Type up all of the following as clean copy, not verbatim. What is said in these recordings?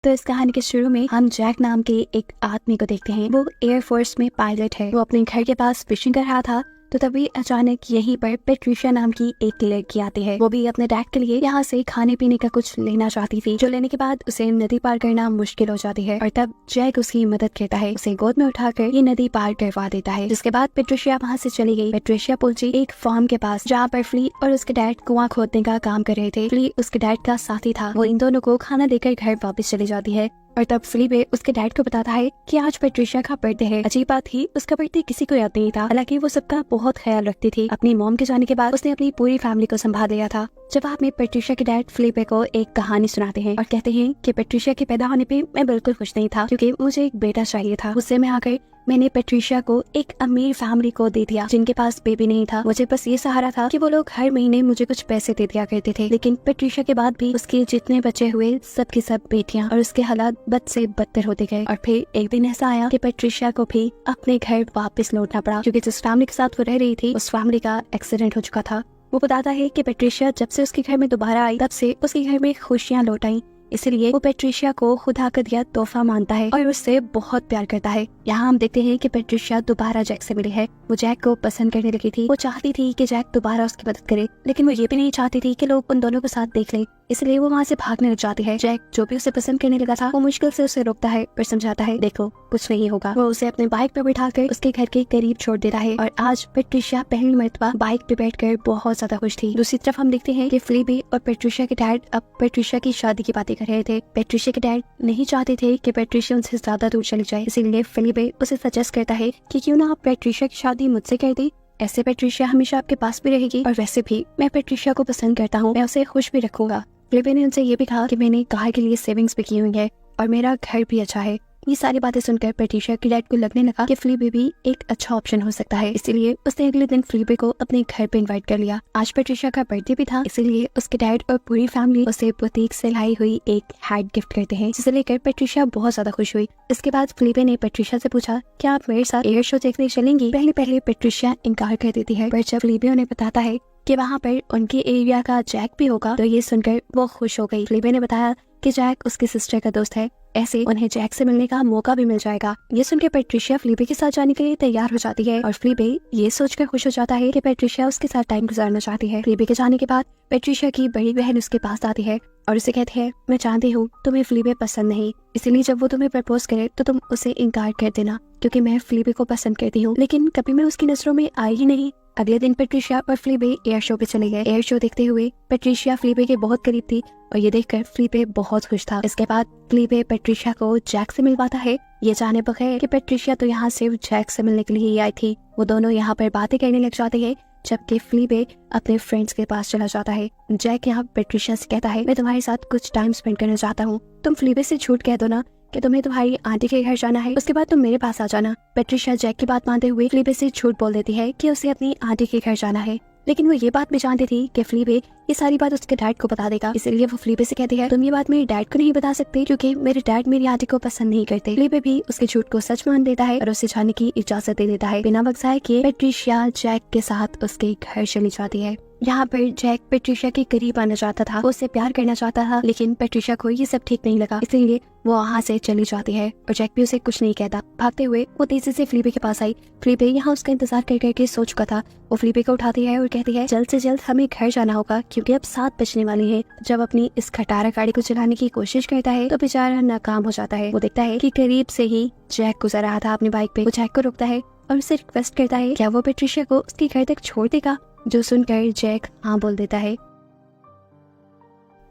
तो इस कहानी के शुरू में हम जैक नाम के एक आदमी को देखते हैं। वो एयरफोर्स में पायलट है। वो अपने घर के पास फिशिंग कर रहा था तो तभी अचानक यहीं पर पेट्रिशिया नाम की एक लड़की आती है। वो भी अपने डैड के लिए यहाँ से खाने पीने का कुछ लेना चाहती थी, जो लेने के बाद उसे नदी पार करना मुश्किल हो जाती है और तब जैक उसकी मदद करता है। उसे गोद में उठाकर ये नदी पार करवा देता है, जिसके बाद पेट्रिशिया वहाँ से चली गई। पेट्रिशिया पहुंची एक फार्म के पास जहाँ पर फ्ली और उसके डैड कुआं खोदने का काम कर रहे थे। फ्ली उसके डैड का साथी था। वो इन दोनों को खाना देकर घर वापस चली जाती है और तब फिलिपे उसके डैड को बताता है कि आज पेट्रिशिया का बर्थडे है। अजीब बात थी, उसका बर्थडे किसी को याद नहीं था। हालांकि वो सबका बहुत ख्याल रखती थी। अपनी मॉम के जाने के बाद उसने अपनी पूरी फैमिली को संभाल लिया था। जवाब में पेट्रिशिया के डैड फिलिपे को एक कहानी सुनाते हैं और कहते हैं कि पेट्रिशिया के पैदा होने पे मैं बिल्कुल खुश नहीं था, क्योंकि मुझे एक बेटा चाहिए था। गुस्से में आकर मैंने पेट्रिशिया को एक अमीर फैमिली को दे दिया जिनके पास बेबी नहीं था। मुझे बस ये सहारा था कि वो लोग हर महीने मुझे कुछ पैसे दे दिया करते थे। लेकिन पेट्रिशिया के बाद भी उसके जितने बच्चे हुए सब की सब बेटियां, और उसके हालात बद से बदतर होते गए। और फिर एक दिन ऐसा आया कि पेट्रिशिया को भी अपने घर वापस लौटना पड़ा, क्योंकि जिस फैमिली के साथ वो रह रही थी उस फैमिली का एक्सीडेंट हो चुका था। वो बताता है कि पेट्रिशिया जब से उसके घर में दोबारा आई तब से उसके घर में खुशियां लौट आई, इसलिए वो पेट्रिशिया को खुदा का दिया तोहफा मानता है और उससे बहुत प्यार करता है। यहाँ हम देखते हैं कि पेट्रिशिया दोबारा जैक से मिली है। वो जैक को पसंद करने लगी थी। वो चाहती थी कि जैक दोबारा उसकी मदद करे, लेकिन वो ये भी नहीं चाहती थी कि लोग उन दोनों को साथ देख ले, इसलिए वो वहाँ से भागने लग जाती है। जैक जो भी उसे पसंद करने लगा था वो मुश्किल से उसे रोकता है पर समझाता है देखो कुछ नहीं होगा। वो उसे अपने बाइक पर बिठाकर उसके घर के करीब छोड़ देता है और आज पेट्रिशिया पहली मर्तबा बाइक पे बैठकर बहुत ज्यादा खुश थी। दूसरी तरफ हम देखते हैं कि फिलिपे और पेट्रिशिया के डैड अब पेट्रिशिया की शादी की बातें कर रहे थे। पेट्रिशिया के डैड नहीं चाहते थे कि पेट्रिशिया उनसे ज्यादा दूर चली जाए, इसीलिए फिलिपे उसे सजेस्ट करता है कि क्यों ना आप पेट्रिशिया की शादी मुझसे कर दी, ऐसे पेट्रिशिया हमेशा आपके पास भी रहेगी और वैसे भी मैं पेट्रिशिया को पसंद करता हूँ, मैं उसे खुश भी रखूंगा। फिलिपे ने उनसे ये भी कहा कि मैंने कार के लिए सेविंग्स भी की हुई है और मेरा घर भी अच्छा है। ये सारी बातें सुनकर पेट्रिशिया के डैड को लगने लगा कि फिलिपे भी एक अच्छा ऑप्शन हो सकता है, इसीलिए उसने अगले दिन फिलिपे को अपने घर पे इनवाइट कर लिया। आज पेट्रिशिया का बर्थडे भी था, इसीलिए उसके डैड और पूरी फैमिली उसे बुटीक से लाई हुई एक हैट गिफ्ट करते हैं, जिसे लेकर पेट्रिशिया बहुत ज्यादा खुश हुई। इसके बाद फिलिपे ने पेट्रिशिया से पूछा क्या आप मेरे साथ एयर शो देखने चलेंगी। पहले पेट्रिशिया इनकार कर देती है, पर जब फिलिपे उन्हें बताता है कि वहाँ पर उनके एरिया का जैक भी होगा तो ये सुनकर वो खुश हो गई। फिलिपे ने बताया कि जैक उसकी सिस्टर का दोस्त है, ऐसे उन्हें जैक से मिलने का मौका भी मिल जाएगा। ये सुनकर पेट्रिशिया फिलिपे के साथ जाने के लिए तैयार हो जाती है और फिलिपे ये सोचकर खुश हो जाता है कि पेट्रिशिया उसके साथ टाइम गुजारना चाहती है। फिलिपे के जाने के बाद पेट्रिशिया की बड़ी बहन उसके पास आती है और उसे कहती है मैं जानती हूँ तुम्हें फिलिपे पसंद नहीं, इसलिए जब वो तुम्हें प्रपोज करे तो तुम उसे इनकार कर देना, क्योंकि मैं फिलिपे को पसंद करती हूँ। लेकिन कभी मैं उसकी नजरों में आई ही नहीं। अगले दिन पेट्रिशिया और फिलिपे एयर शो पे चले गए। एयर शो देखते हुए पेट्रिशिया फिलिपे के बहुत करीब थी और ये देखकर फिलिपे बहुत खुश था। इसके बाद फिलिपे पेट्रिशिया को जैक से मिलवाता है, ये जाने बगैर कि पेट्रिशिया तो यहाँ सिर्फ जैक से मिलने के लिए ही आई थी। वो दोनों यहाँ पर बातें करने लग जाते हैं जबकि फिलिपे अपने फ्रेंड्स के पास चला जाता है। जैक यहाँ पेट्रिशिया से कहता है मैं तुम्हारे साथ कुछ टाइम स्पेंड करना चाहता हूँ, तुम फिलिपे से झूठ कह दो ना कि तुम्हें तुम्हारी आंटी के घर जाना है, उसके बाद तुम मेरे पास आ जाना। पेट्रिशिया जैक की बात मानते हुए फिलिपे से झूठ बोल देती है कि उसे अपनी आंटी के घर जाना है, लेकिन वो ये बात भी जानती थी कि फिलिपे ये सारी बात उसके डैड को बता देगा, इसलिए वो फिलिपे से कहती है तुम ये बात मेरे डैड को नहीं बता सकते क्योंकि मेरे डैड मेरी आंटी को पसंद नहीं करते। फिलिपे भी उसके झूठ को सच मान देता है और उसे जाने की इजाजत दे देता है। बिना वक्त के पेट्रिशिया जैक के साथ उसके घर चली जाती है। यहाँ पर जैक पेट्रिशिया के करीब आना चाहता था, वो उससे प्यार करना चाहता था, लेकिन पेट्रिशिया को ये सब ठीक नहीं लगा, इसलिए वो वहाँ से चली जाती है और जैक भी उसे कुछ नहीं कहता। भागते हुए वो तेजी से फिलिपे के पास आई। फिलिपे यहाँ उसका इंतजार कर करके सो चुका था। वो फिलिपे को उठाती है और कहती है जल्द से जल्द हमें घर जाना होगा क्योंकि अब 7 बजने वाली है। जब अपनी इस खटारा गाड़ी को चलाने की कोशिश करता है तो बेचारा नाकाम हो जाता है। वो देखता है कि करीब से ही जैक गुजर रहा था अपनी बाइक पे। वो जैक को रोकता है और उससे रिक्वेस्ट करता है क्या वो पेट्रिशिया को उसके घर तक छोड़ देगा, जो सुनकर जैक हाँ बोल देता है।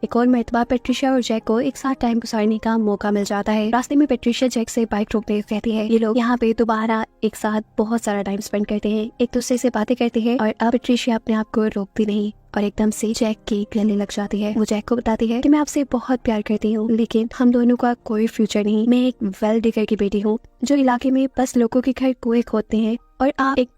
एक और मर्तबा पेट्रिशिया और जैक को एक साथ टाइम गुजारने का मौका मिल जाता है। रास्ते में पेट्रिशिया जैक से बाइक रोकते हुए कहती है ये लोग यहाँ पे दोबारा एक साथ बहुत सारा टाइम स्पेंड करते हैं, एक दूसरे से बातें करते हैं और अब पेट्रिशिया अपने आप को रोकती नहीं और एकदम से जैक के गले लग जाती है। वो जैक को बताती है कि मैं आपसे बहुत प्यार करती हूँ, लेकिन हम दोनों का कोई फ्यूचर नहीं। मैं एक वेल डिगर की बेटी हूँ जो इलाके में बस लोगों के घर कुएं खोदते हैं और आप एक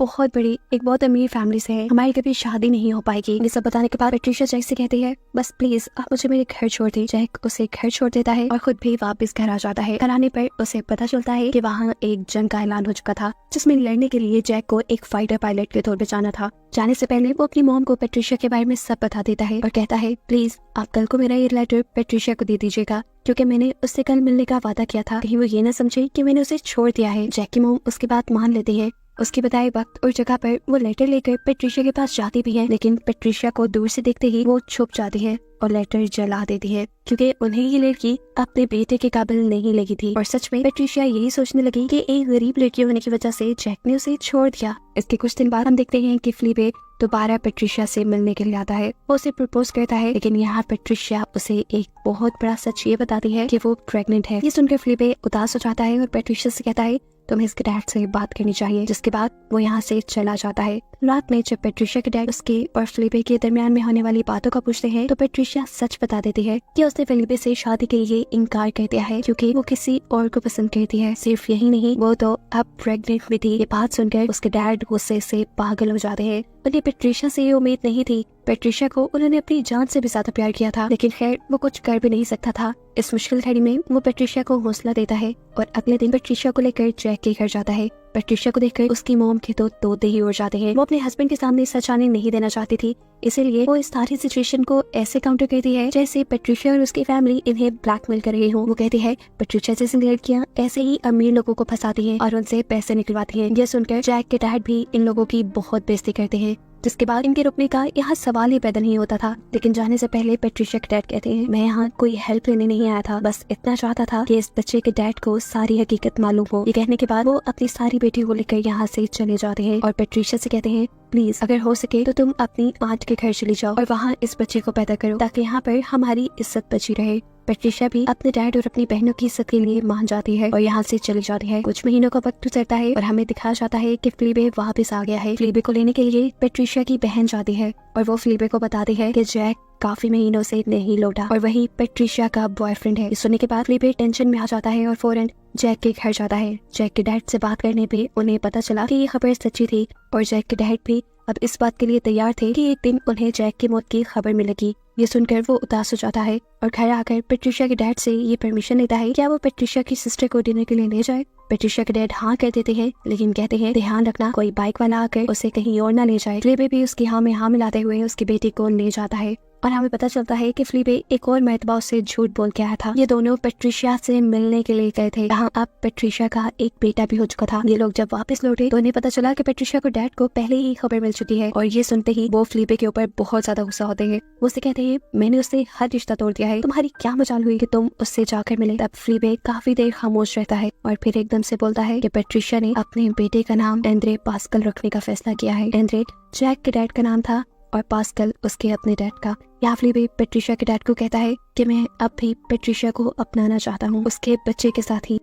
बहुत अमीर फैमिली से हैं, हमारी कभी शादी नहीं हो पाएगी। ये सब बताने के बाद पेट्रिशिया जैक से कहती है, बस प्लीज आप मुझे मेरे घर छोड़ दी। जैक उसे घर छोड़ देता है और खुद भी वापस घर आ जाता है। घर आने पर उसे पता चलता है कि वहाँ एक जंग का ऐलान हो चुका था, जिसमें लड़ने के लिए जैक को एक फाइटर पायलट के तौर पर जाना था। जाने से पहले वो अपनी मॉम को पेट्रिशिया के बारे में सब बता देता है और कहता है, प्लीज आप कल को मेरा ये लेटर पेट्रिशिया को दे दीजिएगा, क्योंकि मैंने उससे कल मिलने का वादा किया था। कहीं वो ये न समझे कि मैंने उसे छोड़ दिया है। जैक की मॉम उसकी बात मान लेती है। उसके बताए वक्त और जगह पर वो लेटर लेकर पेट्रिशिया के पास जाती भी है, लेकिन पेट्रिशिया को दूर से देखते ही वो छुप जाती है और लेटर जला देती है, क्योंकि उन्हें ये लड़की अपने बेटे के काबिल नहीं लगी थी। और सच में पेट्रिशिया यही सोचने लगी कि एक गरीब लड़की होने की वजह से जैक ने उसे छोड़ दिया। इसके कुछ दिन बाद हम देखते हैं कि फ्लीबे दोबारा पेट्रिशिया से मिलने के लिए आता है। वो उसे प्रपोज करता है, लेकिन यहाँ पेट्रिशिया उसे एक बहुत बड़ा सच ये बताती है कि वो प्रेग्नेंट है। ये सुनकर फ्लीबे उदास हो जाता है और पेट्रिशिया से कहता है, तुम्हें इसके डैड से बात करनी चाहिए। जिसके बाद वो यहाँ से चला जाता है। रात में जब पेट्रिशिया के डैड उसके और फिलिपे के दरमियान में होने वाली बातों का पूछते हैं, तो पेट्रिशिया सच बता देती है कि उसने फिलिपे से शादी के लिए इनकार कर दिया है, क्योंकि वो किसी और को पसंद करती है। सिर्फ यही नहीं, वो तो अब प्रेग्नेंट भी थी। ये बात सुनकर उसके डैड गुस्से से पागल हो जाते हैं। उन्हें पेट्रिशिया से ये उम्मीद नहीं थी। पेट्रिशिया को उन्होंने अपनी जान से भी ज्यादा प्यार किया था, लेकिन खैर वो कुछ कर भी नहीं सकता था। इस मुश्किल घड़ी में वो पेट्रिशिया को हौसला देता है और अगले दिन पेट्रिशिया को लेकर जैक के घर जाता है। पेट्रिशिया को देखकर उसकी मॉम के तो तोते ही उड़ जाते हैं। वो अपने हस्बैंड के सामने सच आने नहीं देना चाहती थी, इसीलिए वो इस सारी सिचुएशन को ऐसे काउंटर करती है जैसे पेट्रिशिया और उसकी फैमिली इन्हें ब्लैकमेल कर रही हो। वो कहती है, पेट्रिशिया जैसी लड़कियां ऐसे ही अमीर लोगों को फंसाती हैं और उनसे पैसे निकलवाती हैं। ये सुनकर जैक के डैड भी इन लोगों की बहुत बेइज्जती करते हैं, जिसके बाद इनके रुकने का यहाँ सवाल ही पैदा नहीं होता था। लेकिन जाने से पहले पेट्रिशिया के डैड कहते हैं, मैं यहाँ कोई हेल्प लेने नहीं आया था, बस इतना चाहता था कि इस बच्चे के डैड को सारी हकीकत मालूम हो। ये कहने के बाद वो अपनी सारी बेटी को लेकर यहाँ से चले जाते हैं और पेट्रिशिया से कहते हैं, प्लीज अगर हो सके तो तुम अपनी आंट के घर चली जाओ और वहाँ इस बच्चे को पैदा करो, ताकि यहाँ पर हमारी इज्जत बची रहे। पेट्रिशिया भी अपने डैड और अपनी बहनों की इज्जत के लिए मान जाती है और यहाँ से चली जाती है। कुछ महीनों का वक्त गुजरता है और हमें दिखाया जाता है कि फिलिपे वापस आ गया है। फिलिपे को लेने के लिए पेट्रिशिया की बहन जाती है और वो फिलिपे को बताती है कि जैक काफी महीनों से नहीं लौटा और वही पेट्रिशिया का बॉयफ्रेंड है। सुनने के बाद फिलिपे टेंशन में आ जाता है और फौरन जैक के घर जाता है। जैक के डैड से बात करने पे उन्हें पता चला कि ये खबर सच्ची थी और जैक के डैड भी अब इस बात के लिए तैयार थे कि एक दिन उन्हें जैक की मौत की खबर मिलेगी। ये सुनकर वो उदास हो जाता है और घर आकर पेट्रिशिया के डैड से ये परमिशन लेता है क्या वो पेट्रिशिया की सिस्टर को डिनर के लिए ले जाए। पेट्रिशिया के डैड हाँ कर देते हैं, लेकिन कहते हैं ध्यान रखना कोई बाइक वाला आकर उसे कहीं और ना ले जाए। फिलिपे भी उसकी हाँ में हाँ मिलाते हुए उसकी बेटी को ले जाता है और हमें पता चलता है कि फिलिपे एक और मर्तबा उससे झूठ बोल के आया था। ये दोनों पेट्रिशिया से मिलने के लिए गए थे। यहाँ अब पेट्रिशिया का एक बेटा भी हो चुका था। ये लोग जब वापस लौटे तो उन्हें पता चला कि पेट्रिशिया को डैड को पहले ही खबर मिल चुकी है और ये सुनते ही वो फिलिपे के ऊपर बहुत ज्यादा गुस्सा होते हैं। वो उससे कहते हैं, मैंने उससे हर रिश्ता तोड़ दिया है, तुम्हारी क्या मजाल हुई कि तुम उससे जाकर मिले। तब फिलिपे काफी देर खामोश रहता है और फिर एकदम से बोलता है कि पेट्रिशिया ने अपने बेटे का नाम एंड्रे पास्कल रखने का फैसला किया है। एंड्रे जैक के डैड का नाम था और पास्कल उसके अपने डैड का। यहाँ फिलिपे पेट्रिशिया के डैड को कहता है कि मैं अब भी पेट्रिशिया को अपनाना चाहता हूँ उसके बच्चे के साथ ही।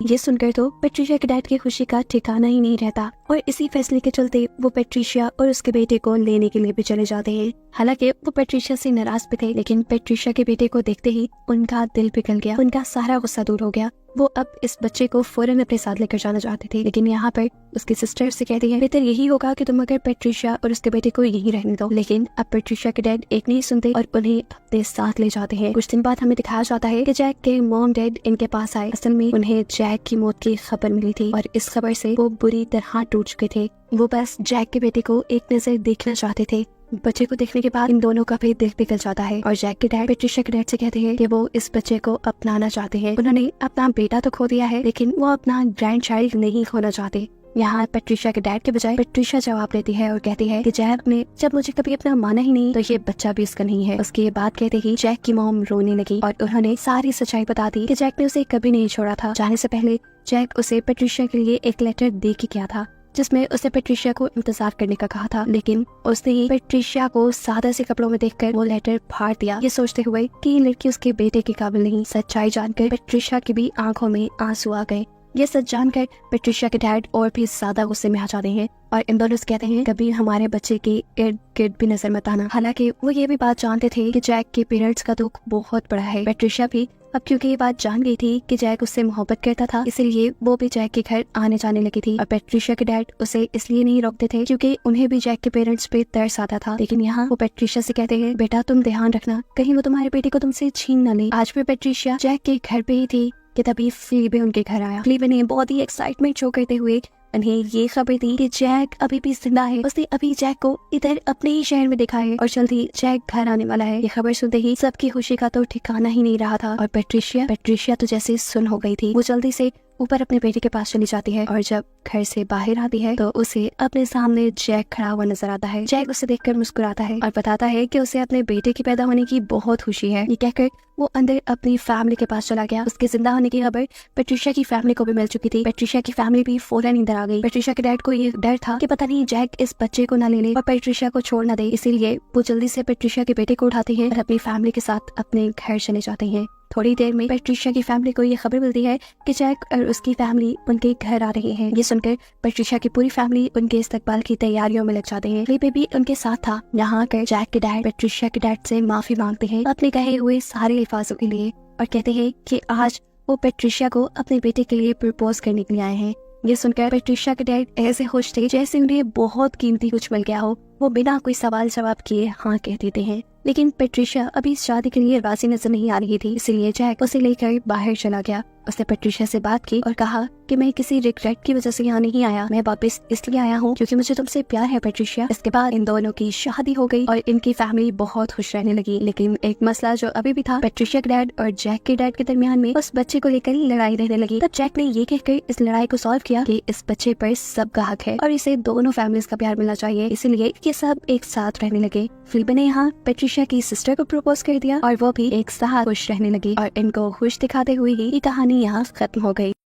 ये सुनकर तो पेट्रिशिया के डैड की खुशी का ठिकाना ही नहीं रहता और इसी फैसले के चलते वो पेट्रिशिया और उसके बेटे को लेने के लिए भी चले जाते हैं। हालांकि वो पेट्रिशिया से नाराज भी थे, लेकिन पेट्रिशिया के बेटे को देखते ही उनका दिल पिघल गया, उनका सारा गुस्सा दूर हो गया। वो अब इस बच्चे को फौरन अपने साथ लेकर जाना चाहते थे, लेकिन यहाँ पर उसकी सिस्टर से कहती है बेहतर यही होगा कि तुम अगर पेट्रिशिया और उसके बेटे को यहीं रहने दो। लेकिन अब पेट्रिशिया के डैड एक नहीं सुनते और उन्हें अपने साथ ले जाते हैं। कुछ दिन बाद हमें दिखाया जाता है कि जैक के मॉम डैड इनके पास आए। असल में उन्हें जैक की मौत की खबर मिली थी और इस खबर से वो बुरी तरह टूट चुके थे। वो बस जैक के बेटे को एक नजर देखना चाहते थे। बच्चे को देखने के बाद इन दोनों का भी दिल पिघल जाता है और जैक के डैड पेट्रिशिया के डैड से कहते हैं कि वो इस बच्चे को अपनाना चाहते हैं। उन्होंने अपना बेटा तो खो दिया है, लेकिन वो अपना ग्रैंड चाइल्ड नहीं खोना चाहते। यहाँ पेट्रिशिया के डैड के बजाय पेट्रिशिया जवाब देती है और कहती है कि जैक ने जब मुझे कभी अपना माना ही नहीं, तो ये बच्चा भी इसका नहीं है। उसकी ये बात कहते ही जैक की मॉम रोने लगी और उन्होंने सारी सच्चाई बता दी कि जैक ने उसे कभी नहीं छोड़ा था। जाने से पहले जैक उसे पेट्रिशिया के लिए एक लेटर दे के गया था, जिसमें उसे पेट्रिशिया को इंतजार करने का कहा था, लेकिन उसने ही पेट्रिशिया को सादा से कपड़ों में देखकर वो लेटर फाड़ दिया, ये सोचते हुए कि ये लड़की उसके बेटे के काबिल नहीं। सच्चाई जानकर पेट्रिशिया की भी आंखों में आंसू आ गए ये सच जानकर पेट्रिशिया के डैड और भी ज्यादा गुस्से में आ जाते हैं और इन दोनों से कहते हैं कभी हमारे बच्चे के इर्द गिर्द भी नजर मत आना। हालांकि वो ये भी बात जानते थे कि जैक के पेरेंट्स का दुख बहुत बड़ा है। पेट्रिशिया भी अब क्योंकि ये बात जान गई थी कि जैक उससे मोहब्बत करता था, इसलिए वो भी जैक के घर आने जाने लगी थी। और पेट्रिशिया के डैड उसे इसलिए नहीं रोकते थे क्योंकि उन्हें भी जैक के पेरेंट्स पे तरस आता था। लेकिन यहाँ वो पेट्रिशिया से कहते हैं बेटा तुम ध्यान रखना, कहीं वो तुम्हारे बेटे को तुमसे छीन न ले। आज भी पेट्रिशिया जैक के घर पे ही थी कि तभी फ्लीबे उनके घर आया। फ्लीबे ने बहुत ही एक्साइटमेंट शो करते हुए उन्हें ये खबर दी कि जैक अभी भी जिंदा है। उसने अभी जैक को इधर अपने ही शहर में देखा है और जल्दी जैक घर आने वाला है। ये खबर सुनते ही सबकी खुशी का तो ठिकाना ही नहीं रहा था और पेट्रिशिया तो जैसे सुन हो गई थी। वो जल्दी से ऊपर अपने बेटे के पास चली जाती है और जब घर से बाहर आती है तो उसे अपने सामने जैक खड़ा हुआ नजर आता है। जैक उसे देखकर मुस्कुराता है और बताता है कि उसे अपने बेटे के पैदा होने की बहुत खुशी है। ये कहकर वो अंदर अपनी फैमिली के पास चला गया। उसके जिंदा होने की खबर पेट्रिशिया की फैमिली को भी मिल चुकी थी। पेट्रिशिया की फैमिली भी फौरन इधर आ गई। पेट्रिशिया के डैड को ये डर था कि पता नहीं जैक इस बच्चे को न ले ले और पेट्रिशिया को छोड़ न दे, इसीलिए वो जल्दी से पेट्रिशिया के बेटे को उठाते हैं और अपनी फैमिली के साथ अपने घर चले जाते हैं। थोड़ी देर में पेट्रिशिया की फैमिली को ये खबर मिलती है कि जैक और उसकी फैमिली उनके घर आ रही है। ये सुनकर पेट्रिशिया की पूरी फैमिली उनके इस्तकबाल की तैयारियों में लग जाते हैं। फ्लीबे भी उनके साथ था। यहाँ आकर जैक के डैड पेट्रिशिया के डैड से माफी मांगते हैं अपने कहे हुए सारे अल्फाजों के लिए और कहते हैं कि आज वो पेट्रिशिया को अपने बेटे के लिए प्रपोज करने के लिए आए हैं। ये सुनकर पेट्रिशिया के डैड ऐसे खुश थे जैसे उन्हें बहुत कीमती कुछ मिल गया हो। वो बिना कोई सवाल जवाब किए हाँ कह देते हैं। लेकिन पेट्रिशिया अभी इस शादी के लिए राजी नजर नहीं आ रही थी, इसलिए जैक उसे लेकर बाहर चला गया। उसने पेट्रिशिया से बात की और कहा कि मैं किसी रिग्रेट की वजह से यहाँ नहीं आया, मैं वापस इसलिए आया हूँ क्योंकि मुझे तुमसे प्यार है पेट्रिशिया। इसके बाद इन दोनों की शादी हो गई और इनकी फैमिली बहुत खुश रहने लगी। लेकिन एक मसला जो अभी भी था पेट्रिशिया के डैड और जैक के डैड के दरमियान में, उस बच्चे को लेकर लड़ाई रहने लगी। तब जैक ने ये कहकर इस लड़ाई को सॉल्व किया कि इस बच्चे पर सबका हक है और इसे दोनों फैमिलीज का प्यार मिलना चाहिए, इसलिए ये सब एक साथ रहने लगे। फ्लीबे ने यहाँ पेट्रिशिया की सिस्टर को प्रपोज कर दिया और वो भी एक साथ खुश रहने लगी और इनको खुश दिखाते हुए ही ये कहानी यहाँ खत्म हो गई।